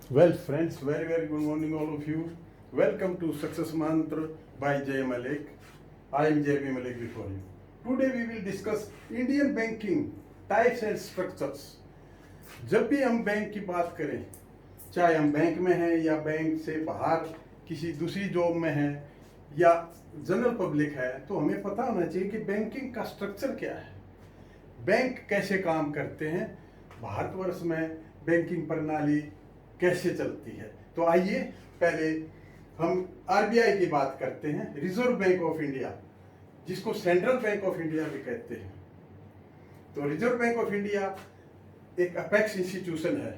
Well, friends, very good morning, all of you. Welcome to Success Mantra by Jay Malik. I am JB Malik before you. Today we will discuss Indian banking types and structures. जब भी हम bank की बात करें, चाहे हम bank में हैं या बैंक से बाहर किसी दूसरी जॉब में हैं या जनरल पब्लिक है, तो हमें पता होना चाहिए कि बैंकिंग का स्ट्रक्चर क्या है, बैंक कैसे काम करते हैं, भारतवर्ष में बैंकिंग प्रणाली कैसे चलती है। तो आइए पहले हम आरबीआई की बात करते हैं, रिजर्व बैंक ऑफ इंडिया, जिसको सेंट्रल बैंक ऑफ इंडिया भी कहते हैं। तो रिजर्व बैंक ऑफ इंडिया एक अपेक्स इंस्टीट्यूशन है।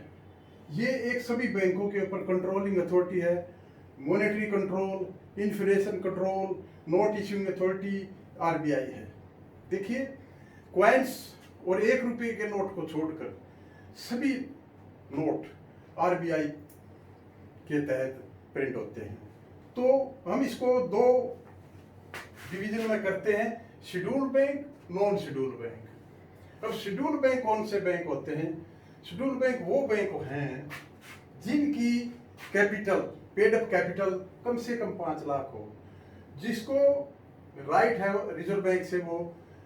ये एक सभी बैंकों के ऊपर कंट्रोलिंग अथॉरिटी है, monetary control, inflation control, note issuing authority RBI है। देखिए, क्वाइंस और 1 रुपये के नोट को छोड़कर सभी नोट आरबीआई के तहत प्रिंट होते हैं। तो हम इसको दो डिवीजन में करते हैं, scheduled bank, non scheduled bank. अब शेड्यूल्ड बैंक कौन से बैंक होते हैं? शेड्यूल्ड बैंक वो बैंक हैं जिनकी कैपिटल, पेड अप कैपिटल कम से कम 5 लाख हो, जिसको राइट है रिजर्व बैंक से वो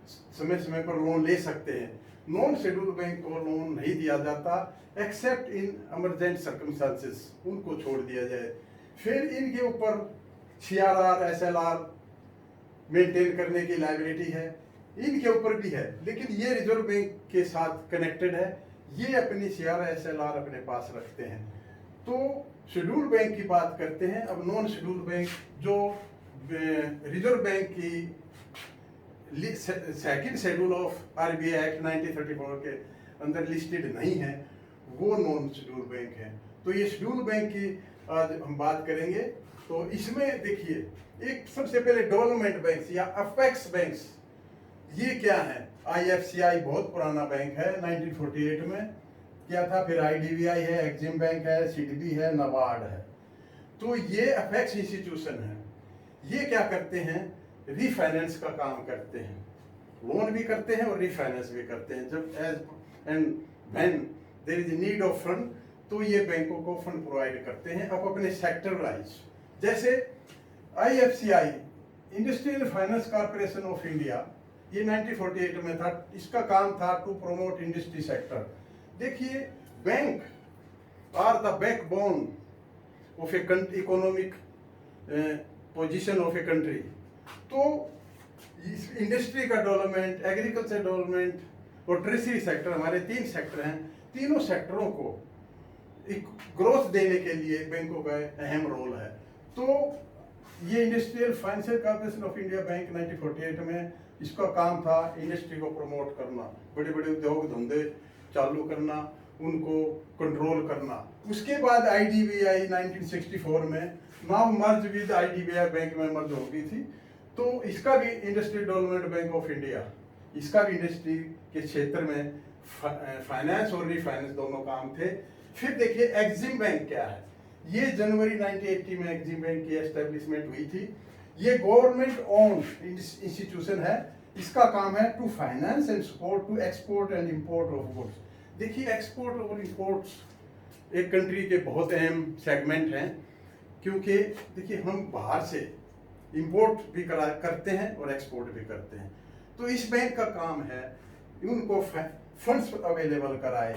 समय समय पर लोन ले सकते हैं। नॉन शेड्यूल बैंक को लोन नहीं दिया जाता एक्सेप्ट इन इमरजेंट सर्कमस्टांसेस, उनको छोड़ दिया जाए। फिर इनके ऊपर सीआरआर, एसएलआर मेंटेन करने की लायबिलिटी है, इनके ऊपर भी है, लेकिन ये रिजर्व बैंक के साथ कनेक्टेड है, ये अपनी सीआरआर, एसएलआर अपने पास रखते हैं। तो शेड्यूल बैंक की बात करते हैं। अब नॉन शेड्यूल बैंक जो रिजर्व बैंक की second schedule of RBI act 1934 के अंदर लिस्टेड नहीं है, वो नॉन शेड्यूल बैंक है। तो ये शेड्यूल बैंक की आज हम बात करेंगे। तो इसमें देखिए, एक सबसे पहले डेवलपमेंट बैंक्स या अपेक्स बैंक्स, ये क्या है? आईएफसीआई बहुत पुराना बैंक है, 1948 में क्या था। फिर आईडीबीआई है, एक्जिम बैंक है, सीडबी है, नाबार्ड है। तो ये अपेक्स इंस्टीट्यूशन है। ये क्या करते हैं? रीफाइनेंस का काम करते हैं, लोन भी करते हैं और रीफाइनेंस भी करते हैं। जब as and when there is need of fund, तो ये बैंकों को फंड प्रोवाइड करते हैं। अब अपने सेक्टर वाइज, जैसे IFCI, industrial finance corporation of India, ये 1948 में था। इसका काम था टू प्रमोट इंडस्ट्री सेक्टर। देखिए, bank are the backbone of a economic position of a country. तो इंडस्ट्री का डेवलपमेंट, एग्रीकल्चर डेवलपमेंट और ट्रेजरी सेक्टर, हमारे 3 सेक्टर हैं। तीनों सेक्टरों को एक ग्रोथ देने के लिए बैंकों का अहम रोल है। तो ये industrial financial corporation of India bank 1948 में, इसका काम था इंडस्ट्री को प्रमोट करना, बड़े बड़े उद्योग धंधे चालू करना, उनको कंट्रोल करना। उसके बाद आईडीबीआई 1964 में now merge with IDBI bank में मर्ज हो गई थी। तो इसका भी industry development bank of India, इसका भी इंडस्ट्री के क्षेत्र में फाइनेंस और रीफाइनेंस दोनों काम थे। फिर देखिए, एक्जिम बैंक क्या है? ये जनवरी 1980 में एक्जिम बैंक की एस्टेब्लिशमेंट हुई थी। ये गवर्नमेंट ओन्ड इंस्टीट्यूशन है। इसका काम है to finance and support to export and import of goods. देखिए, एक्सपोर्ट और इंपोर्ट्स एक कंट्री के बहुत अहम सेगमेंट हैं, क्योंकि देखिए, हम बाहर से इंपोर्ट भी करते हैं और एक्सपोर्ट भी करते हैं। तो इस बैंक का काम है उनको फंड्स अवेलेबल कराए।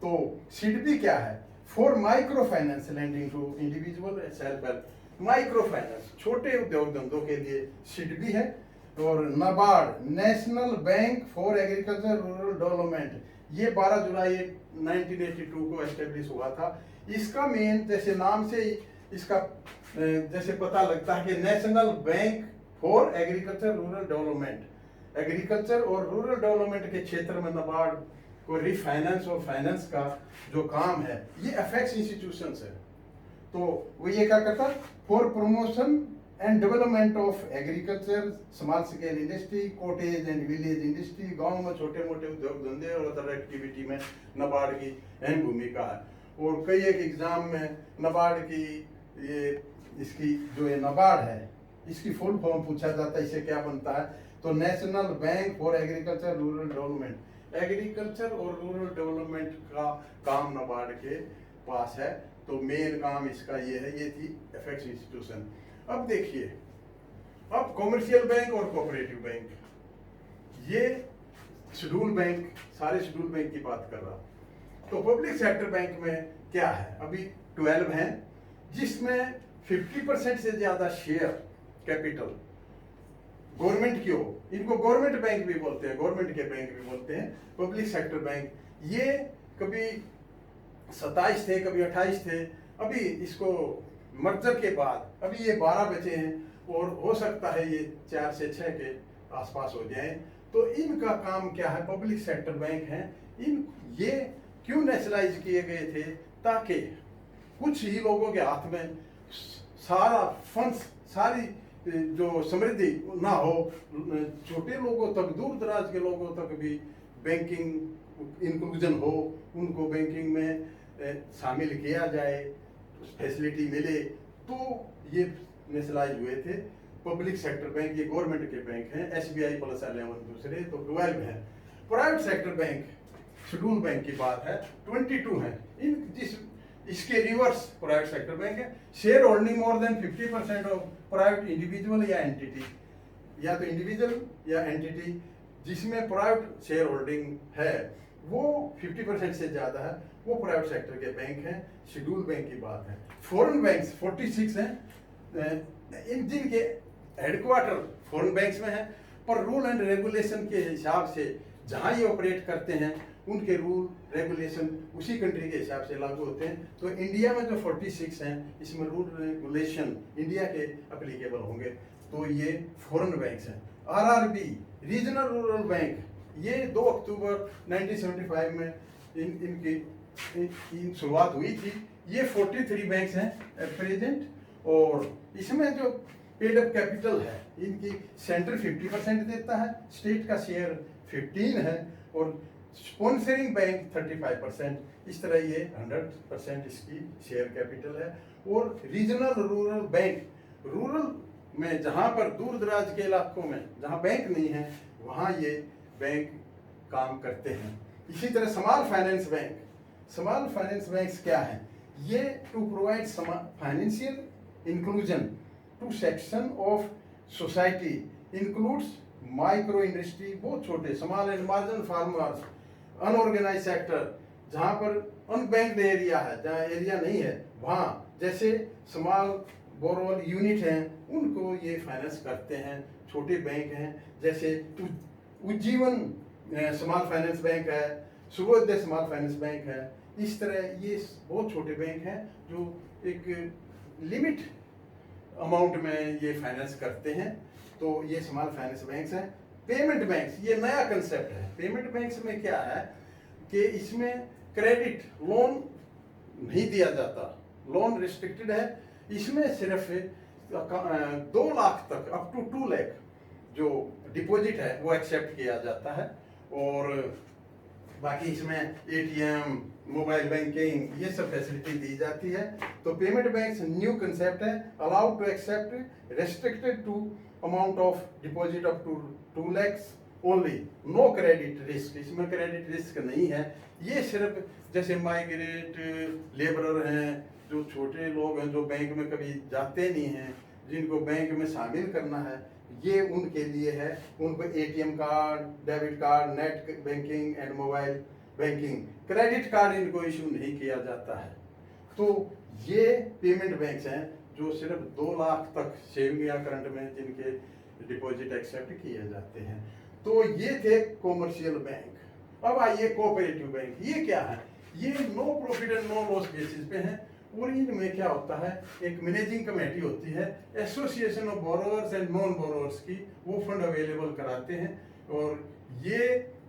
तो सीडबी क्या है? For micro finance lending to individual self help, micro finance छोटे उद्योग धंधों के लिए सीडबी है। और NABARD, national bank for agriculture rural development, ये 12 जुलाई 1982 को एस्टेब्लिश हुआ था। इसका मेन, जैसे नाम से ही इसका जैसे पता लगता है कि national bank for agriculture rural development, agriculture और रूरल डेवलपमेंट के क्षेत्र में नाबार्ड को रीफाइनेंस और फाइनेंस का जो काम है, ये अफेक्स इंस्टीट्यूशंस है। तो वो ये क्या करता? For promotion and development of agriculture, small scale industry, cottage and village industry, गांव में छोटे मोटे उद्योग धंधे और अदर एक्टिविटी में नाबार्ड की अहम भूमिका है। और कई एक एग्जाम में नाबार्ड की ये इसकी जो ये नाबार्ड है, इसकी फुल फॉर्म पूछा जाता है, इसे क्या बनता है? तो national bank for agriculture rural development, agriculture और रूरल डेवलपमेंट का काम नाबार्ड के पास है। तो मेन काम इसका ये है, ये थी एफएक्स इंस्टीट्यूशन। अब देखिए, अब कॉमर्शियल बैंक और कोऑपरेटिव बैंक, ये शेड्यूल बैंक, सारे शेड्यूल बैंक की बात कर रहा। तो पब्लिक सेक्टर बैंक में क्या है, अभी 12 हैं, जिसमें 50% से ज्यादा शेयर कैपिटल गवर्नमेंट की हो। इनको गवर्नमेंट बैंक भी बोलते हैं, गवर्नमेंट के बैंक भी बोलते हैं, पब्लिक सेक्टर बैंक। ये कभी 27 थे, कभी 28 थे, अभी इसको मर्जर के बाद अभी ये 12 बचे हैं, और हो सकता है ये 4 से 6 के आसपास हो जाए। तो इनका काम क्या है, पब्लिक सेक्टर बैंक हैं। ये क्यों नेशनलाइज किए गए थे, ताकि कुछ ही लोगों के हाथ में सारा फंड्स, सारी जो समृद्धि ना हो, छोटे लोगों तक, दूर दराज के लोगों तक भी बैंकिंग इंक्लूजन हो, उनको बैंकिंग में शामिल किया जाए, फैसिलिटी मिले। तो ये नेशनलाइज हुए थे पब्लिक सेक्टर बैंक। ये गवर्नमेंट के बैंक हैं, SBI प्लस 11 दूसरे, तो 12 हैं। Private sector bank, schedule bank की बात है, 22 हैं। इसके रिवर्स प्राइवेट सेक्टर बैंक है। Share holding more than 50% of private individual या एंटिटी, या तो इंडिविजुअल या एंटिटी जिसमें प्राइवेट शेयर होल्डिंग है, वो 50% से ज्यादा है, वो प्राइवेट सेक्टर के बैंक हैं। शेड्यूल बैंक की बात है। फॉरेन बैंक्स 46 हैं, इन जिनके हेडक्वार्टर फॉरेन बैंक्स में है, पर रूल एंड रेगुलेशन के हिसाब से जहां ये ऑपरेट करते हैं, उनके रूल रेगुलेशन उसी कंट्री के हिसाब से लागू होते हैं। तो इंडिया में जो 46 हैं, इसमें रूल रेगुलेशन इंडिया के एप्लीकेबल होंगे। तो ये फॉरेन बैंक्स हैं। RRB रीजनल रूरल बैंक, ये 2 अक्टूबर 1975 में इनकी शुरुआत हुई थी। ये 43 बैंक्स हैं एट प्रेजेंट, और इसमें जो पेड अप कैपिटल है, इनकी सेंटर 50% देता है, स्टेट का शेयर 15 है, और स्पॉन्सरिंग बैंक 35%। इस तरह ये 100% इसकी शेयर कैपिटल है। और रीजनल रूरल बैंक, रूरल में जहाँ पर दूर दराज के इलाकों में जहाँ बैंक नहीं है, वहाँ ये बैंक काम करते हैं। इसी तरह small finance bank, small finance banks क्या है, ये to provide financial inclusion to section of society, includes micro industry, बहुत छोटे, small and marginal farmers, unorganised sector, जहाँ पर अनबैंक्ड एरिया है, जहाँ एरिया नहीं है, वहाँ जैसे स्मॉल बोरोअर यूनिट हैं, उनको ये फाइनेंस करते हैं। छोटे बैंक हैं, जैसे उज्जीवन स्मॉल फाइनेंस बैंक है, सूर्योदय स्मॉल फाइनेंस बैंक है। इस तरह ये बहुत छोटे बैंक हैं जो एक लिमिट अमाउंट में ये फाइनेंस करते हैं। तो ये स्मॉल फाइनेंस बैंक्स हैं। पेमेंट बैंक्स, ये नया कंसेप्ट है। पेमेंट बैंक्स में क्या है कि इसमें क्रेडिट लोन नहीं दिया जाता, लोन रिस्ट्रिक्टेड है। इसमें सिर्फ 2 लाख तक, अप टू 2 लाख जो डिपॉजिट है वो एक्सेप्ट किया जाता है, और बाकी इसमें ATM, मोबाइल बैंकिंग, ये सब फैसिलिटी दी जाती है। तो पेमेंट बैंक्स न्यू कंसेप्ट है, allowed to accept restricted to amount of deposit up to 2 lakhs only, no credit risk, इसमें क्रेडिट रिस्क नहीं है। ये सिर्फ जैसे माइग्रेट लेबरर हैं, जो छोटे लोग हैं, जो बैंक में कभी जाते नहीं हैं, जिनको बैंक में शामिल करना है, ये उनके लिए है। उनको ATM card, debit card, net banking and mobile banking, credit card इनको इशू नहीं किया जाता है। तो ये पेमेंट बैंक्स हैं जो सिर्फ 2 लाख तक सेविंग या करंट में जिनके डिपॉजिट एक्सेप्ट किए जाते हैं। तो ये थे कॉमर्शियल बैंक। अब आइए कोऑपरेटिव बैंक, ये क्या है, ये no profit and no loss basis पे हैं। और इनमें क्या होता है, एक मैनेजिंग कमेटी होती है, association of borrowers and non borrowers की, वो फंड अवेलेबल कराते हैं। और ये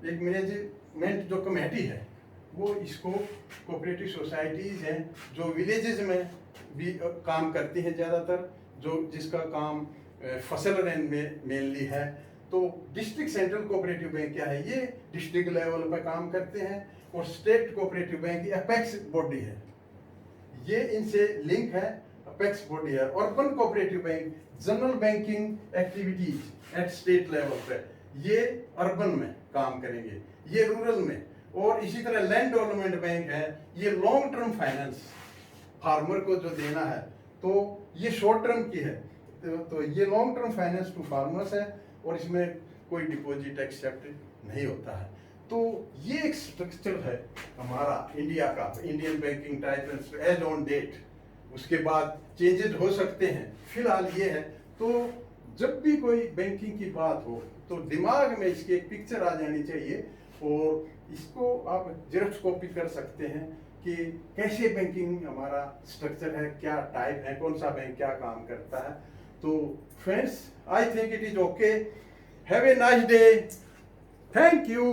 एक मैनेजमेंट जो कमेटी है, वो इसको कोऑपरेटिव सोसाइटीज़ हैं जो विलेजेस में भी काम करती हैं ज़्यादातर, जो जिसका काम फसल रेंज में मेनली है। तो डिस्ट्रिक्ट सेंट्रल कोऑपरेटिव बैंक क्या है, ये डिस्ट्रिक्ट लेवल पर काम करते हैं। और state cooperative bank apex body है, ये इनसे लिंक है, अपेक्स बॉडी है। Urban cooperative bank general banking activities eight state level पे, ये अर्बन में काम करेंगे, ये रूरल में। और इसी तरह लैंड डेवलपमेंट बैंक है, ये लॉन्ग टर्म फाइनेंस फार्मर को जो देना है, तो ये शॉर्ट टर्म की है, तो ये long term finance to farmers है, और इसमें कोई डिपॉजिट एक्सेप्ट नहीं होता है। तो ये एक स्ट्रक्चर है हमारा इंडिया का, Indian banking type as on date. उसके बाद चेंजेस हो सकते हैं, फिलहाल ये है। तो जब भी कोई बैंकिंग की बात हो तो दिमाग में इसकी एक पिक्चर आ जानी चाहिए, और इसको आप जेरॉक्स कॉपी कर सकते हैं कि कैसे बैंकिंग हमारा स्ट्रक्चर है, क्या टाइप है, कौन सा बैंक क्या काम करता है। तो friends, I think it is okay. Have a nice day. Thank you.